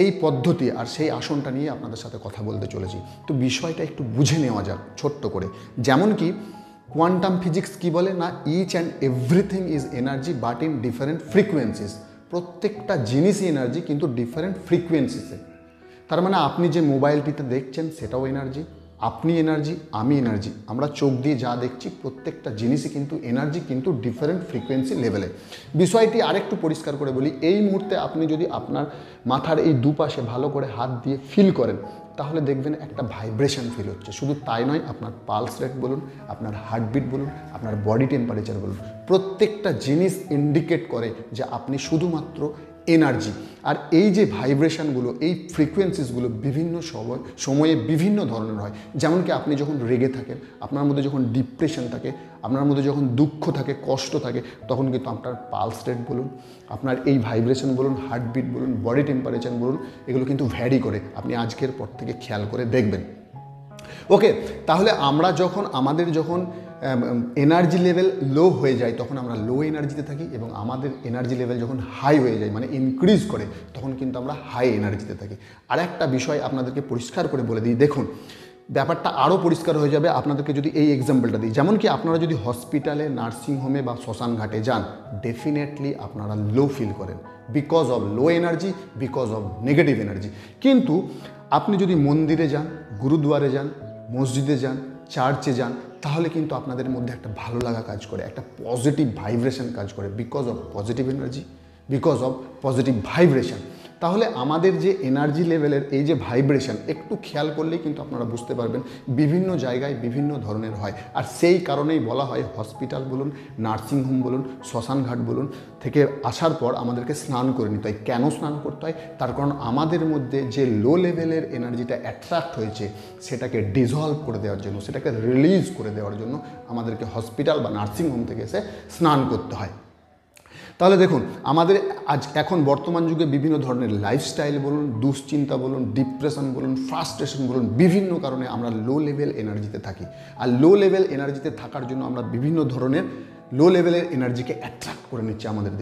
এই পদ্ধতি আর সেই আসনটা নিয়ে আপনাদের সাথে কথা বলতে চলেছি। তো বিষয়টা একটু বুঝে নেওয়া যাক ছোট্ট করে। যেমন কি কোয়ান্টাম ফিজিক্স কি বলে না, each and everything is energy but in different frequencies. প্রত্যেকটা জিনিসই এনার্জি, কিন্তু ডিফারেন্ট ফ্রিকোয়েন্সিসে। তার মানে আপনি যে মোবাইলটিতে দেখছেন সেটাও এনার্জি, আপনি এনার্জি, আমি এনার্জি। আমরা চোখ দিয়ে যা দেখছি প্রত্যেকটা জিনিসই কিন্তু এনার্জি, কিন্তু ডিফারেন্ট ফ্রিকোয়েন্সি লেভেলে। বিষয়টি আরেকটু পরিষ্কার করে বলি, এই মুহূর্তে আপনি যদি আপনার মাথার এই দুপাশে ভালো করে হাত দিয়ে ফিল করেন, তাহলে দেখবেন একটা ভাইব্রেশন ফিল হচ্ছে। শুধু তাই নয়, আপনার পালস রেট বলুন, আপনার হার্টবিট বলুন, আপনার বডি টেম্পারেচার বলুন, প্রত্যেকটা জিনিস ইন্ডিকেট করে যে আপনি শুধুমাত্র এনার্জি। আর এই যে ভাইব্রেশনগুলো, এই ফ্রিকোয়েন্সিসগুলো বিভিন্ন সময়ে বিভিন্ন ধরনের হয়। যেমন কি আপনি যখন রেগে থাকেন, আপনার মধ্যে যখন ডিপ্রেশন থাকে, আপনার মধ্যে যখন দুঃখ থাকে, কষ্ট থাকে, তখন কিন্তু আপনার পালস রেট বলুন, আপনার এই ভাইব্রেশন বলুন, হার্টবিট বলুন, বডি টেম্পারেচার বলুন, এগুলো কিন্তু ভ্যারি করে। আপনি আজকের পর থেকে খেয়াল করে দেখবেন। ওকে, তাহলে আমরা আমাদের যখন এনার্জি লেভেল লো হয়ে যায়, তখন আমরা লো এনার্জিতে থাকি, এবং আমাদের এনার্জি লেভেল যখন হাই হয়ে যায়, মানে ইনক্রিজ করে, তখন কিন্তু আমরা হাই এনার্জিতে থাকি। আর একটা বিষয় আপনাদেরকে পরিষ্কার করে বলে দিই, দেখুন ব্যাপারটা আরও পরিষ্কার হয়ে যাবে আপনাদেরকে যদি এই এক্সাম্পলটা দিই। যেমন কি আপনারা যদি হসপিটালে, নার্সিংহোমে বা শ্মশান ঘাটে যান, ডেফিনেটলি আপনারা লো ফিল করেন, because of low energy, because of negative energy. কিন্তু আপনি যদি মন্দিরে যান, গুরুদুয়ারে যান, মসজিদে যান, চার্চে যান, তাহলে কিন্তু আপনাদের মধ্যে একটা ভালো লাগা কাজ করে, একটা পজিটিভ ভাইব্রেশন কাজ করে, because of positive energy, because of positive vibration. তাহলে আমাদের যে এনার্জি লেভেলের এই যে ভাইব্রেশন, একটু খেয়াল করলেই কিন্তু আপনারা বুঝতে পারবেন বিভিন্ন জায়গায় বিভিন্ন ধরনের হয়। আর সেই কারণেই বলা হয় হসপিটাল বলুন, নার্সিংহোম বলুন, শ্মশানঘাট বলুন, থেকে আসার পর আমাদেরকে স্নান করে নিতে হয়। কেন স্নান করতে হয়? তার কারণ আমাদের মধ্যে যে লো লেভেলের এনার্জিটা অ্যাট্রাক্ট হয়েছে, সেটাকে ডিজলভ করে দেওয়ার জন্য, সেটাকে রিলিজ করে দেওয়ার জন্য আমাদেরকে হসপিটাল বা নার্সিংহোম থেকে এসে স্নান করতে হয়। তাহলে দেখুন, আমাদের এখন বর্তমান যুগে বিভিন্ন ধরনের লাইফস্টাইল বলুন, দুশ্চিন্তা বলুন, ডিপ্রেশন বলুন, ফ্রাস্ট্রেশন বলুন, বিভিন্ন কারণে আমরা লো লেভেল এনার্জিতে থাকি। আর লো লেভেল এনার্জিতে থাকার জন্য আমরা বিভিন্ন ধরনের লো লেভেলের এনার্জিকে অ্যাট্রাক্ট করে নিচ্ছি আমাদের দিকে।